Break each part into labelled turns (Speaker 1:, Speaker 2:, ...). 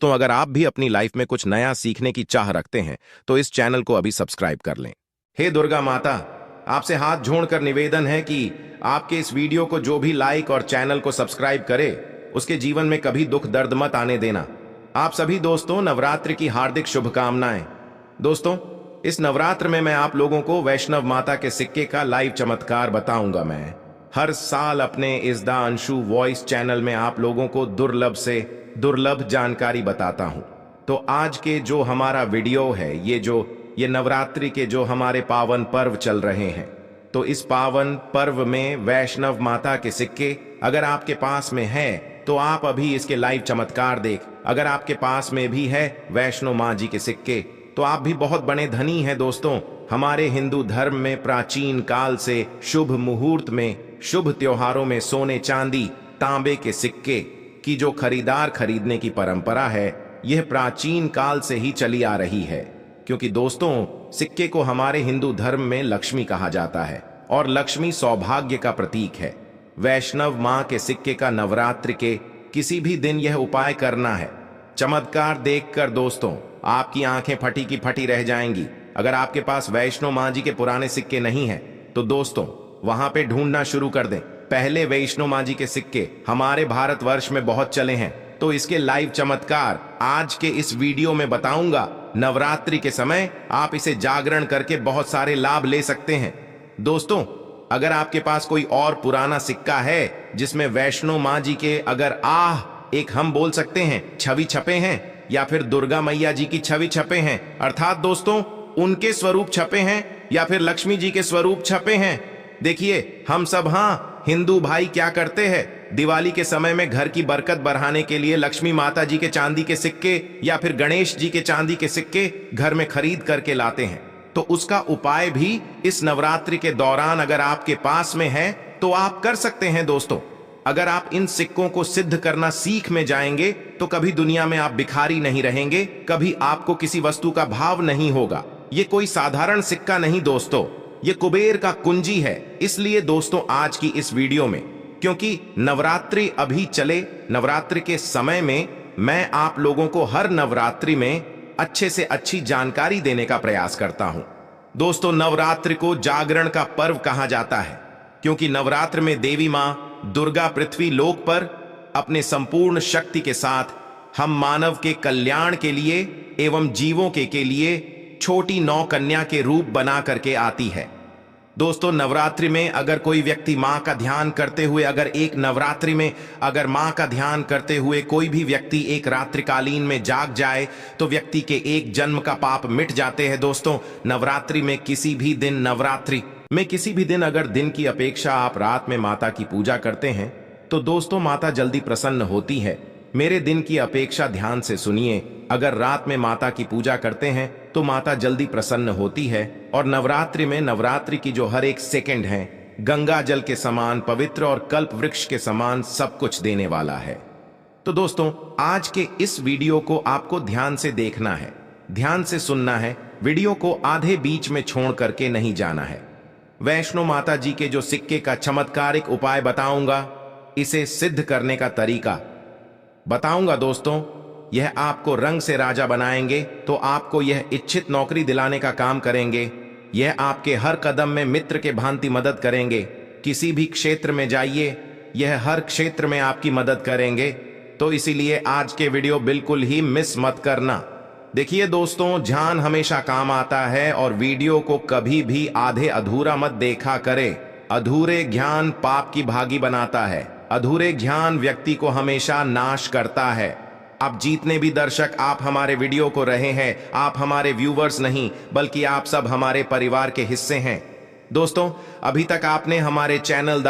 Speaker 1: तो अगर आप भी अपनी लाइफ में कुछ नया सीखने की चाह रखते हैं तो इस चैनल को अभी सब्सक्राइब कर लें। हे दुर्गा माता, आपसे हाथ जोड़कर निवेदन है कि आपके इस वीडियो को जो भी लाइक और चैनल को सब्सक्राइब करे उसके जीवन में कभी दुख दर्द मत आने देना। आप सभी दोस्तों, नवरात्रि की हार्दिक शुभकामनाएं। दोस्तों, इस नवरात्र में मैं आप लोगों को वैष्णव माता के सिक्के का लाइव चमत्कार बताऊंगा। मैं हर साल अपने इस द अंशु वॉइस चैनल में आप लोगों को दुर्लभ से दुर्लभ जानकारी बताता हूं। तो आज के जो हमारा वीडियो है, ये नवरात्रि के जो हमारे पावन पर्व चल रहे हैं, तो इस पावन पर्व में वैष्णव माता के सिक्के अगर आपके पास में है तो आप अभी इसके लाइव चमत्कार देख। अगर आपके पास में भी है वैष्णो माँ जी के सिक्के तो आप भी बहुत बड़े धनी हैं। दोस्तों, हमारे हिंदू धर्म में प्राचीन काल से शुभ मुहूर्त में, शुभ त्योहारों में सोने चांदी तांबे के सिक्के की जो खरीदने की परंपरा है, यह प्राचीन काल से ही चली आ रही है। क्योंकि दोस्तों, सिक्के को हमारे हिंदू धर्म में लक्ष्मी कहा जाता है और लक्ष्मी सौभाग्य का प्रतीक है। वैष्णव माँ के सिक्के का नवरात्रि के किसी भी दिन यह उपाय करना है। चमत्कार देखकर दोस्तों आपकी आंखें फटी की फटी रह जाएंगी। अगर आपके पास वैष्णो माँ जी के पुराने सिक्के नहीं हैं तो दोस्तों वहां पे ढूंढना शुरू कर दें। पहले वैष्णो माँ जी के सिक्के हमारे भारतवर्ष में बहुत चले हैं, तो इसके लाइव चमत्कार आज के इस वीडियो में बताऊंगा। नवरात्रि के समय आप इसे जागरण करके बहुत सारे लाभ ले सकते हैं। दोस्तों, अगर आपके पास कोई और पुराना सिक्का है जिसमें वैष्णो माँ जी के एक हम बोल सकते हैं छवि छपे हैं, या फिर दुर्गा मैया जी की छवि छपे हैं, अर्थात दोस्तों उनके स्वरूप छपे हैं, या फिर लक्ष्मी जी के स्वरूप छपे हैं। देखिए, हम सब हिंदू भाई क्या करते हैं, दिवाली के समय में घर की बरकत बढ़ाने के लिए लक्ष्मी माता जी के चांदी के सिक्के या फिर गणेश जी के चांदी के सिक्के घर में खरीद करके लाते हैं। तो उसका उपाय भी इस नवरात्रि के दौरान अगर आपके पास में है तो आप कर सकते हैं। दोस्तों, अगर आप इन सिक्कों को सिद्ध करना सीख में जाएंगे तो कभी दुनिया में आप भिखारी नहीं रहेंगे, कभी आपको किसी वस्तु का भाव नहीं होगा। ये कोई साधारण सिक्का नहीं दोस्तों, ये कुबेर का कुंजी है। इसलिए दोस्तों आज की इस वीडियो में, क्योंकि नवरात्रि अभी चले, नवरात्रि के समय में मैं आप लोगों को हर नवरात्रि में अच्छे से अच्छी जानकारी देने का प्रयास करता हूं। दोस्तों, नवरात्रि को जागरण का पर्व कहा जाता है क्योंकि नवरात्र में देवी मां दुर्गा पृथ्वी लोक पर अपने संपूर्ण शक्ति के साथ हम मानव के कल्याण के लिए एवं जीवों के लिए छोटी नौ कन्या के रूप बना करके आती है। दोस्तों, नवरात्रि में अगर कोई व्यक्ति मां का ध्यान करते हुए, अगर मां का ध्यान करते हुए कोई भी व्यक्ति एक रात्रिकालीन में जाग जाए तो व्यक्ति के एक जन्म का पाप मिट जाते हैं। दोस्तों, नवरात्रि में किसी भी दिन अगर दिन की अपेक्षा आप रात में माता की पूजा करते हैं तो दोस्तों माता जल्दी प्रसन्न होती है। मेरे दिन की अपेक्षा ध्यान से सुनिए, अगर रात में माता की पूजा करते हैं तो माता जल्दी प्रसन्न होती है। और नवरात्रि में, नवरात्रि की जो हर एक सेकंड है गंगा जल के समान पवित्र और कल्प वृक्ष के समान सब कुछ देने वाला है। तो दोस्तों, आज के इस वीडियो को आपको ध्यान से देखना है, ध्यान से सुनना है, वीडियो को आधे बीच में छोड़ करके नहीं जाना है। वैष्णो माता जी के जो सिक्के का चमत्कारिक उपाय बताऊंगा, इसे सिद्ध करने का तरीका बताऊंगा। दोस्तों, यह आपको रंग से राजा बनाएंगे, तो आपको यह इच्छित नौकरी दिलाने का काम करेंगे। यह आपके हर कदम में मित्र के भांति मदद करेंगे। किसी भी क्षेत्र में जाइए, यह हर क्षेत्र में आपकी मदद करेंगे। तो इसीलिए आज के वीडियो बिल्कुल ही मिस मत करना। देखिए दोस्तों, ध्यान हमेशा काम आता है और वीडियो को कभी भी आधे अधूरा मत देखा करे। अधूरे ज्ञान पाप की भागी बनाता है, अधूरे ज्ञान व्यक्ति को हमेशा नाश करता है। अब जितने भी दर्शक आप हमारे वीडियो को रहे हैं, आप हमारे व्यूवर्स नहीं बल्कि आप सब हमारे परिवार के हिस्से हैं। दोस्तों, अभी तक आपने हमारे चैनल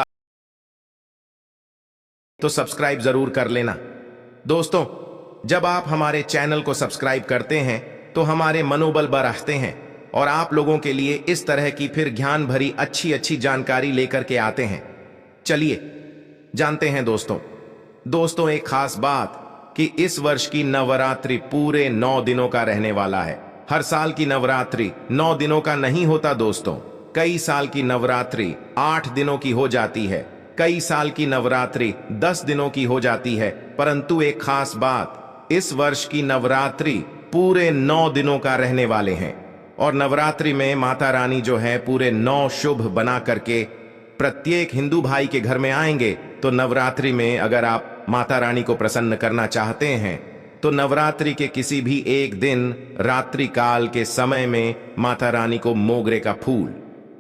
Speaker 1: तो सब्सक्राइब जरूर कर लेना। दोस्तों, जब आप हमारे चैनल को सब्सक्राइब करते हैं तो हमारे मनोबल बढ़ाते हैं और आप लोगों के लिए इस तरह की फिर ज्ञान भरी अच्छी जानकारी लेकर के आते हैं। चलिए जानते हैं दोस्तों एक खास बात कि इस वर्ष की नवरात्रि पूरे 9 दिनों का रहने वाला है। हर साल की नवरात्रि 9 दिनों का नहीं होता दोस्तों, कई साल की नवरात्रि 8 दिनों की हो जाती है, कई साल की नवरात्रि 10 दिनों की हो जाती है। परंतु एक खास बात, इस वर्ष की नवरात्रि पूरे 9 दिनों का रहने वाले हैं और नवरात्रि में माता रानी जो है पूरे 9 शुभ बना करके प्रत्येक हिंदू भाई के घर में आएंगे। तो नवरात्रि में अगर आप माता रानी को प्रसन्न करना चाहते हैं तो नवरात्रि के किसी भी एक दिन रात्रि काल के समय में माता रानी को मोगरे का फूल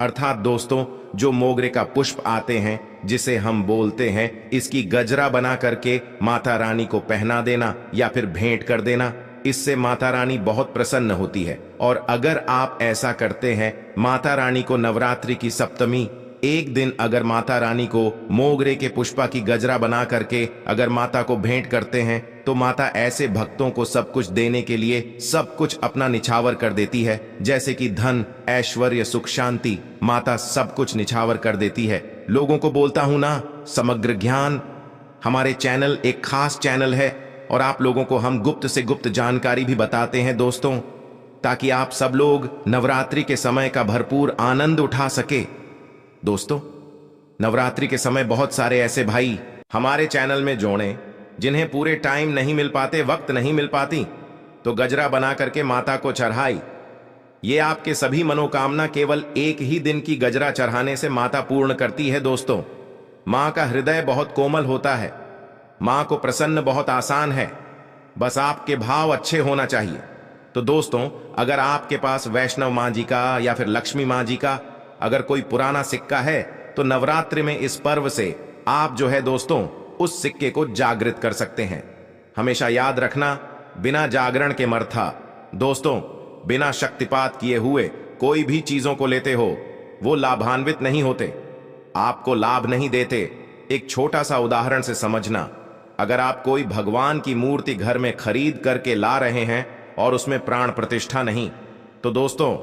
Speaker 1: अर्थात दोस्तों जो मोगरे का पुष्प आते हैं जिसे हम बोलते हैं, इसकी गजरा बना करके माता रानी को पहना देना या फिर भेंट कर देना। इससे माता रानी बहुत प्रसन्न होती है। और अगर आप ऐसा करते हैं, माता रानी को नवरात्रि की सप्तमी एक दिन अगर माता रानी को मोगरे के पुष्पा की गजरा बना करके अगर माता को भेंट करते हैं तो माता ऐसे भक्तों को सब कुछ देने के लिए सब कुछ अपना निछावर कर देती है। जैसे कि धन, ऐश्वर्य, सुख, शांति, माता सब कुछ निछावर कर देती है। लोगों को बोलता हूं ना, समग्र ज्ञान हमारे चैनल एक खास चैनल है और आप लोगों को हम गुप्त से गुप्त जानकारी भी बताते हैं दोस्तों, ताकि आप सब लोग नवरात्रि के समय का भरपूर आनंद उठा सके। दोस्तों, नवरात्रि के समय बहुत सारे ऐसे भाई हमारे चैनल में जोड़े जिन्हें पूरे टाइम नहीं मिल पाते, वक्त नहीं मिल पाती, तो गजरा बना करके माता को चढ़ाई। ये आपके सभी मनोकामना केवल एक ही दिन की गजरा चढ़ाने से माता पूर्ण करती है। दोस्तों, मां का हृदय बहुत कोमल होता है, मां को प्रसन्न बहुत आसान है, बस आपके भाव अच्छे होना चाहिए। तो दोस्तों, अगर आपके पास वैष्णव मां जी का या फिर लक्ष्मी मां जी का अगर कोई पुराना सिक्का है तो नवरात्रि में इस पर्व से आप जो है दोस्तों उस सिक्के को जागृत कर सकते हैं। हमेशा याद रखना, बिना जागरण के मर्था। दोस्तों, बिना शक्तिपात किए हुए कोई भी चीजों को लेते हो वो लाभान्वित नहीं होते, आपको लाभ नहीं देते। एक छोटा सा उदाहरण से समझना, अगर आप कोई भगवान की मूर्ति घर में खरीद करके ला रहे हैं और उसमें प्राण प्रतिष्ठा नहीं, तो दोस्तों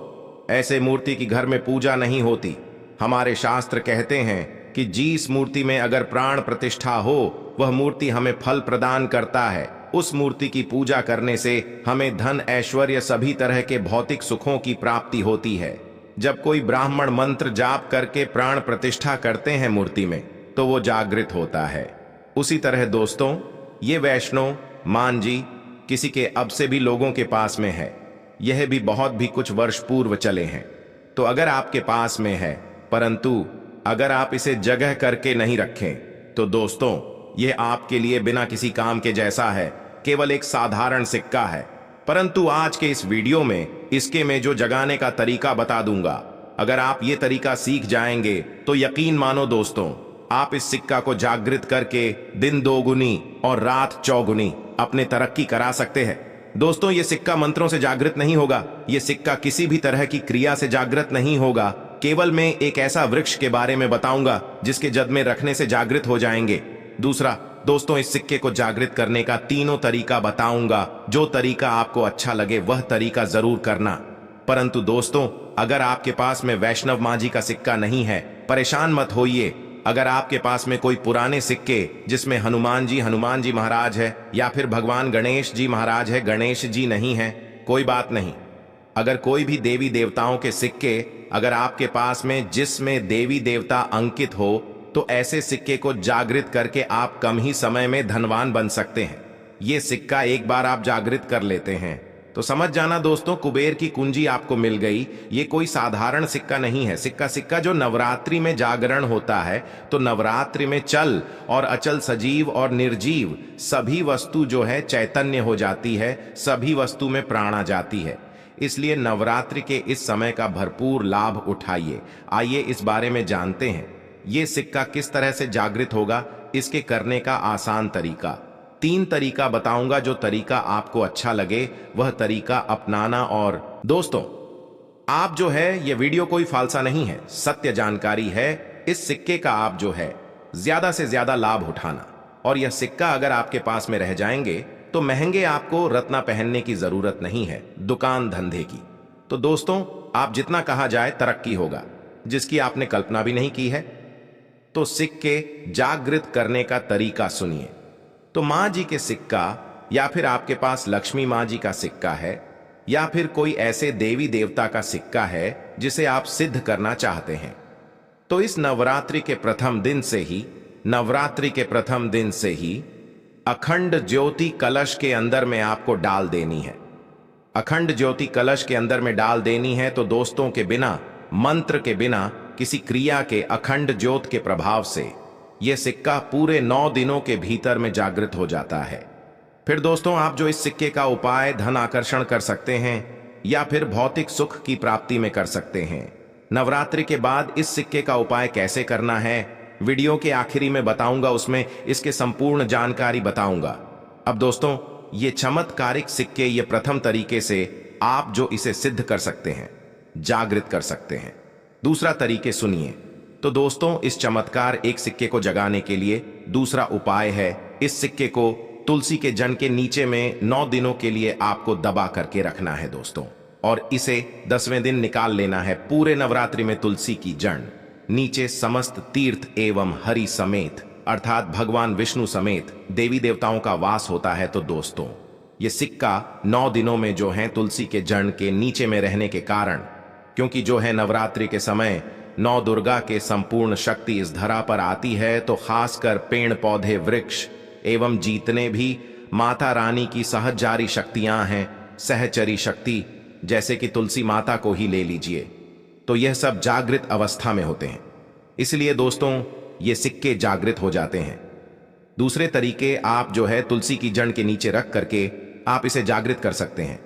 Speaker 1: ऐसे मूर्ति की घर में पूजा नहीं होती। हमारे शास्त्र कहते हैं कि जिस मूर्ति में अगर प्राण प्रतिष्ठा हो वह मूर्ति हमें फल प्रदान करता है। उस मूर्ति की पूजा करने से हमें धन, ऐश्वर्य, सभी तरह के भौतिक सुखों की प्राप्ति होती है। जब कोई ब्राह्मण मंत्र जाप करके प्राण प्रतिष्ठा करते हैं मूर्ति में तो वो जागृत होता है। उसी तरह दोस्तों, ये वैष्णव मान जी किसी के अब से भी लोगों के पास में है, यह भी बहुत भी कुछ वर्ष पूर्व चले हैं। तो अगर आपके पास में है, परंतु अगर आप इसे जगह करके नहीं रखें तो दोस्तों यह आपके लिए बिना किसी काम के जैसा है, केवल एक साधारण सिक्का है। परंतु आज के इस वीडियो में इसके में जो जगाने का तरीका बता दूंगा, अगर आप ये तरीका सीख जाएंगे तो यकीन मानो दोस्तों, आप इस सिक्का को जागृत करके दिन दोगुनी और रात चौगुनी अपने तरक्की करा सकते हैं। दोस्तों, ये सिक्का मंत्रों से जागृत नहीं होगा, ये सिक्का किसी भी तरह की क्रिया से जागृत नहीं होगा। केवल मैं एक ऐसा वृक्ष के बारे में बताऊंगा जिसके जद में रखने से जागृत हो जाएंगे। दूसरा दोस्तों, इस सिक्के को जागृत करने का तीनों तरीका बताऊंगा। जो तरीका आपको अच्छा लगे वह तरीका जरूर करना। परंतु दोस्तों, अगर आपके पास में वैष्णव मां जी का सिक्का नहीं है, परेशान मत होइए। अगर आपके पास में कोई पुराने सिक्के जिसमें हनुमान जी महाराज है या फिर भगवान गणेश जी महाराज है, गणेश जी नहीं है, कोई बात नहीं। अगर कोई भी देवी देवताओं के सिक्के अगर आपके पास में जिसमें देवी देवता अंकित हो तो ऐसे सिक्के को जागृत करके आप कम ही समय में धनवान बन सकते हैं। ये सिक्का एक बार आप जागृत कर लेते हैं तो समझ जाना दोस्तों, कुबेर की कुंजी आपको मिल गई। ये कोई साधारण सिक्का नहीं है। सिक्का जो नवरात्रि में जागरण होता है, तो नवरात्रि में चल और अचल, सजीव और निर्जीव सभी वस्तु जो है चैतन्य हो जाती है, सभी वस्तु में प्राण आ जाती है। इसलिए नवरात्रि के इस समय का भरपूर लाभ उठाइए। आइए इस बारे में जानते हैं, ये सिक्का किस तरह से जागृत होगा, इसके करने का आसान तरीका। 3 तरीका बताऊंगा, जो तरीका आपको अच्छा लगे वह तरीका अपनाना। और दोस्तों, आप जो है ये वीडियो कोई फालसा नहीं है, सत्य जानकारी है। इस सिक्के का आप जो है ज्यादा से ज्यादा लाभ उठाना। और यह सिक्का अगर आपके पास में रह जाएंगे तो महंगे आपको रत्ना पहनने की जरूरत नहीं है, दुकान धंधे की। तो दोस्तों, आप जितना कहा जाए तरक्की होगा, जिसकी आपने कल्पना भी नहीं की है। तो सिक्के जागृत करने का तरीका सुनिए। तो मां जी के सिक्का या फिर आपके पास लक्ष्मी मां जी का सिक्का है या फिर कोई ऐसे देवी देवता का सिक्का है जिसे आप सिद्ध करना चाहते हैं, तो इस नवरात्रि के प्रथम दिन से ही अखंड ज्योति कलश के अंदर में आपको डाल देनी है। अखंड ज्योति कलश के अंदर में डाल देनी है। तो दोस्तों के बिना, मंत्र के बिना, किसी क्रिया के अखंड ज्योत के प्रभाव से यह सिक्का पूरे 9 दिनों के भीतर में जागृत हो जाता है। फिर दोस्तों, आप जो इस सिक्के का उपाय धन आकर्षण कर सकते हैं या फिर भौतिक सुख की प्राप्ति में कर सकते हैं। नवरात्रि के बाद इस सिक्के का उपाय कैसे करना है, वीडियो के आखिरी में बताऊंगा, उसमें इसके संपूर्ण जानकारी बताऊंगा। अब दोस्तों, ये चमत्कारिक सिक्के, ये प्रथम तरीके से आप जो इसे सिद्ध कर सकते हैं, जागृत कर सकते हैं। दूसरा तरीके सुनिए। तो दोस्तों, इस चमत्कार एक सिक्के को जगाने के लिए दूसरा उपाय है, इस सिक्के को तुलसी के जड़ के नीचे में 9 दिनों के लिए आपको दबा करके रखना है दोस्तों, और इसे 10वें दिन निकाल लेना है। पूरे नवरात्रि में तुलसी की जड़ नीचे समस्त तीर्थ एवं हरि समेत, अर्थात भगवान विष्णु समेत देवी देवताओं का वास होता है। तो दोस्तों, ये सिक्का 9 दिनों में जो है तुलसी के जड़ के नीचे में रहने के कारण, क्योंकि जो है नवरात्रि के समय 9 दुर्गा के संपूर्ण शक्ति इस धरा पर आती है, तो खासकर पेड़ पौधे, वृक्ष एवं जितने भी माता रानी की सहजारी शक्तियां हैं, सहचरी शक्ति, जैसे कि तुलसी माता को ही ले लीजिए, तो यह सब जागृत अवस्था में होते हैं। इसलिए दोस्तों, ये सिक्के जागृत हो जाते हैं। दूसरे तरीके, आप जो है तुलसी की जड़ के नीचे रख करके आप इसे जागृत कर सकते हैं।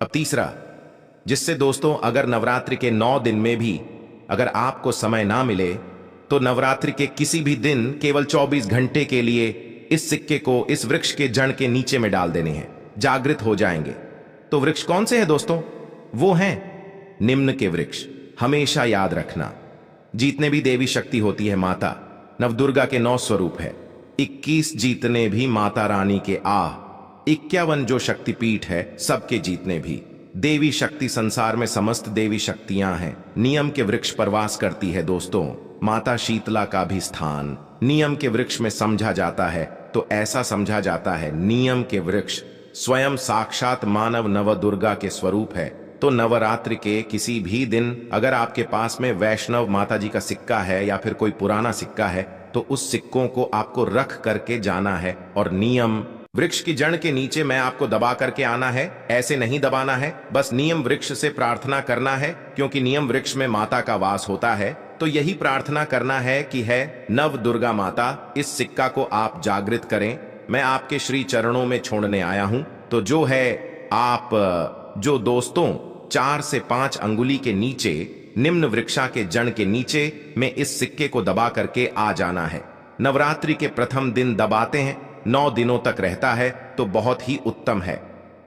Speaker 1: अब तीसरा, जिससे दोस्तों अगर नवरात्रि के 9 दिन में भी अगर आपको समय ना मिले, तो नवरात्रि के किसी भी दिन केवल 24 घंटे के लिए इस सिक्के को इस वृक्ष के जड़ के नीचे में डाल देने हैं, जागृत हो जाएंगे। तो वृक्ष कौन से हैं दोस्तों? वो हैं निम्न के वृक्ष। हमेशा याद रखना, जितने भी देवी शक्ति होती है, माता नवदुर्गा के 9 स्वरूप है, 21 जितने भी माता रानी के 51 जो शक्तिपीठ है, सबके जितने भी देवी शक्ति संसार में समस्त देवी शक्तियां हैं, नियम के वृक्ष पर वास करती है दोस्तों। माता शीतला का भी स्थान नियम के वृक्ष में समझा जाता है। तो ऐसा समझा जाता है, नियम के वृक्ष स्वयं साक्षात मानव नवदुर्गा के स्वरूप है। तो नवरात्रि के किसी भी दिन अगर आपके पास में वैष्णव माता जी का सिक्का है या फिर कोई पुराना सिक्का है, तो उस सिक्कों को आपको रख करके जाना है और नियम वृक्ष की जड़ के नीचे में आपको दबा करके आना है। ऐसे नहीं दबाना है, बस नियम वृक्ष से प्रार्थना करना है, क्योंकि नियम वृक्ष में माता का वास होता है। तो यही प्रार्थना करना है कि है नव दुर्गा माता, इस सिक्का को आप जागृत करें, मैं आपके श्री चरणों में छोड़ने आया हूं। तो जो है आप जो दोस्तों 4 से 5 अंगुली के नीचे निम्न वृक्षा के जड़ के नीचे में इस सिक्के को दबा करके आ जाना है। नवरात्रि के प्रथम दिन दबाते हैं, 9 दिनों तक रहता है, तो बहुत ही उत्तम है।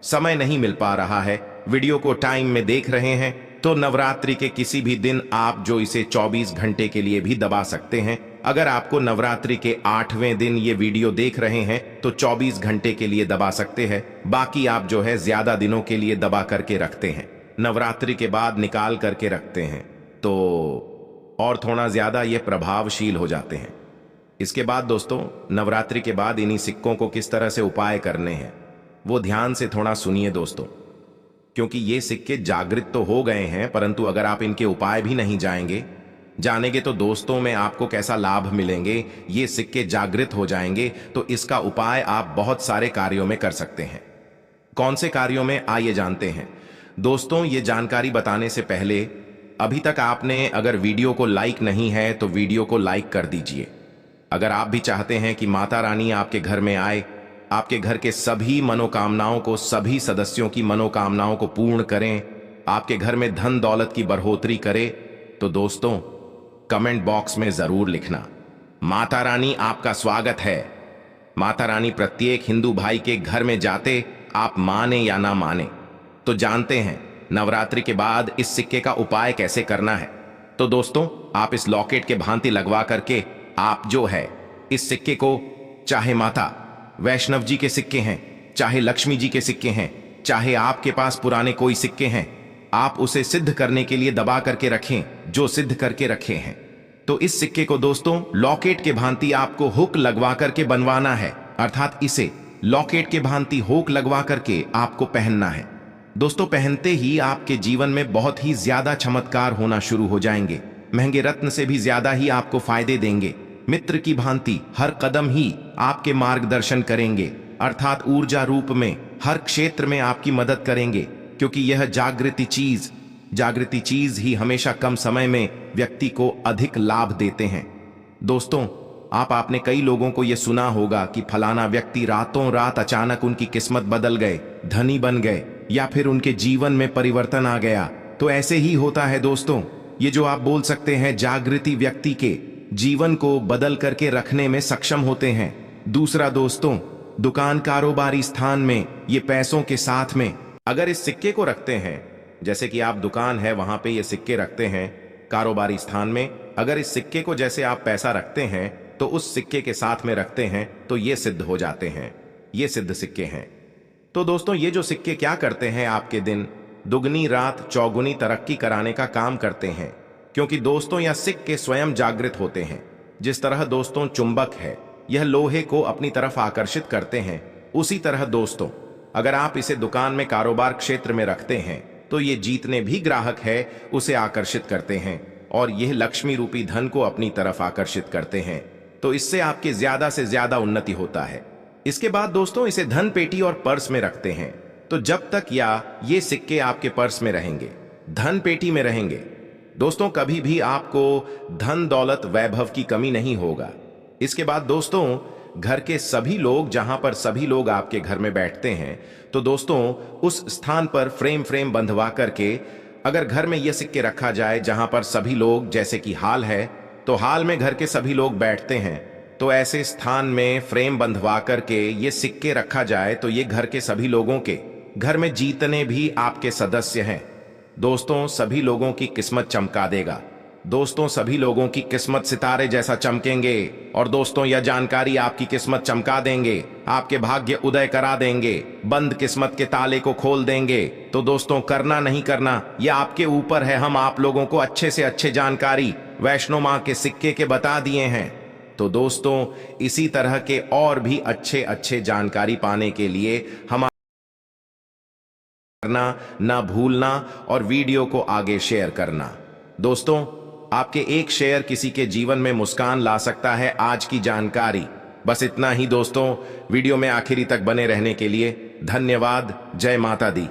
Speaker 1: समय नहीं मिल पा रहा है, वीडियो को टाइम में देख रहे हैं, तो नवरात्रि के किसी भी दिन आप जो इसे 24 घंटे के लिए भी दबा सकते हैं। अगर आपको नवरात्रि के 8वें दिन ये वीडियो देख रहे हैं, तो 24 घंटे के लिए दबा सकते हैं। बाकी आप जो है ज्यादा दिनों के लिए दबा करके रखते हैं, नवरात्रि के बाद निकाल करके रखते हैं, तो और थोड़ा ज्यादा ये प्रभावशील हो जाते हैं। इसके बाद दोस्तों, नवरात्रि के बाद इन्हीं सिक्कों को किस तरह से उपाय करने हैं, वो ध्यान से थोड़ा सुनिए दोस्तों, क्योंकि ये सिक्के जागृत तो हो गए हैं, परंतु अगर आप इनके उपाय भी नहीं जानेंगे तो दोस्तों में आपको कैसा लाभ मिलेंगे। ये सिक्के जागृत हो जाएंगे, तो इसका उपाय आप बहुत सारे कार्यों में कर सकते हैं। कौन से कार्यों में, आइए जानते हैं दोस्तों। ये जानकारी बताने से पहले, अभी तक आपने अगर वीडियो को लाइक नहीं है तो वीडियो को लाइक कर दीजिए। अगर आप भी चाहते हैं कि माता रानी आपके घर में आए, आपके घर के सभी मनोकामनाओं को, सभी सदस्यों की मनोकामनाओं को पूर्ण करें, आपके घर में धन दौलत की बढ़ोतरी करे, तो दोस्तों कमेंट बॉक्स में जरूर लिखना, माता रानी आपका स्वागत है। माता रानी प्रत्येक हिंदू भाई के घर में जाते, आप माने या ना माने, तो जानते हैं नवरात्रि के बाद इस सिक्के का उपाय कैसे करना है। तो दोस्तों, आप इस लॉकेट के भांति लगवा करके आप जो है इस सिक्के को, चाहे माता वैष्णव जी के सिक्के हैं, चाहे लक्ष्मी जी के सिक्के हैं, चाहे आपके पास पुराने कोई सिक्के हैं, आप उसे सिद्ध करने के लिए दबा करके रखें, जो सिद्ध करके रखे हैं। तो इस सिक्के को दोस्तों लॉकेट के भांति आपको हुक लगवा करके बनवाना है, अर्थात इसे लॉकेट के भांति हुक लगवा करके आपको पहनना है। दोस्तों, पहनते ही आपके जीवन में बहुत ही ज्यादा चमत्कार होना शुरू हो जाएंगे, महंगे रत्न से भी ज्यादा ही आपको फायदे देंगे। मित्र की भांति हर कदम ही आपके मार्गदर्शन करेंगे, अर्थात ऊर्जा रूप में हर क्षेत्र में आपकी मदद करेंगे, क्योंकि यह जागृति चीज ही हमेशा कम समय में व्यक्ति को अधिक लाभ देते हैं। दोस्तों, आपने कई लोगों को यह सुना होगा कि फलाना व्यक्ति रातों रात अचानक उनकी किस्मत बदल गए, धनी बन गए, या फिर उनके जीवन में परिवर्तन आ गया। तो ऐसे ही होता है दोस्तों, ये जो आप बोल सकते हैं जागृति व्यक्ति के जीवन को बदल करके रखने में सक्षम होते हैं। दूसरा दोस्तों, दुकान कारोबारी स्थान में ये पैसों के साथ में अगर इस सिक्के को रखते हैं, जैसे कि आप दुकान है वहां पे ये सिक्के रखते हैं, कारोबारी स्थान में अगर इस सिक्के को जैसे आप पैसा रखते हैं तो उस सिक्के के साथ में रखते हैं तो ये सिद्ध हो जाते हैं, ये सिद्ध सिक्के हैं। तो दोस्तों, ये जो सिक्के क्या करते हैं, आपके दिन दुगनी रात चौगुनी तरक्की कराने का काम करते हैं, क्योंकि दोस्तों यह सिक्के स्वयं जागृत होते हैं। जिस तरह दोस्तों चुंबक है, यह लोहे को अपनी तरफ आकर्षित करते हैं, उसी तरह दोस्तों अगर आप इसे दुकान में कारोबार क्षेत्र में रखते हैं तो ये जितने भी ग्राहक है उसे आकर्षित करते हैं और यह लक्ष्मी रूपी धन को अपनी तरफ आकर्षित करते हैं। तो इससे आपकी ज्यादा से ज्यादा उन्नति होता है। इसके बाद दोस्तों इसे धन पेटी और पर्स में रखते हैं, तो जब तक ये सिक्के आपके पर्स में रहेंगे, धन पेटी में रहेंगे, दोस्तों कभी भी आपको धन दौलत वैभव की कमी नहीं होगा। इसके बाद दोस्तों घर के सभी लोग, जहां पर सभी लोग आपके घर में बैठते हैं, तो दोस्तों उस स्थान पर फ्रेम बंधवा करके अगर घर में यह सिक्के रखा जाए जहां पर सभी लोग, जैसे कि हाल है तो हाल में घर के सभी लोग बैठते हैं, तो ऐसे स्थान में फ्रेम बंधवा करके ये सिक्के रखा जाए तो ये घर के सभी लोगों के, घर में जितने भी आपके सदस्य हैं दोस्तों, सभी लोगों की किस्मत चमका देगा। दोस्तों सभी लोगों की किस्मत सितारे जैसा चमकेंगे और दोस्तों यह जानकारी आपकी किस्मत चमका देंगे, आपके भाग्य उदय करा देंगे, बंद किस्मत के ताले को खोल देंगे। तो दोस्तों करना नहीं करना यह आपके ऊपर है। हम आप लोगों को अच्छे से अच्छे जानकारी वैष्णो मां के सिक्के के बता दिए हैं। तो दोस्तों इसी तरह के और भी अच्छे अच्छे जानकारी पाने के लिए हम करना ना भूलना और वीडियो को आगे शेयर करना। दोस्तों आपके एक शेयर किसी के जीवन में मुस्कान ला सकता है। आज की जानकारी बस इतना ही दोस्तों। वीडियो में आखिरी तक बने रहने के लिए धन्यवाद। जय माता दी।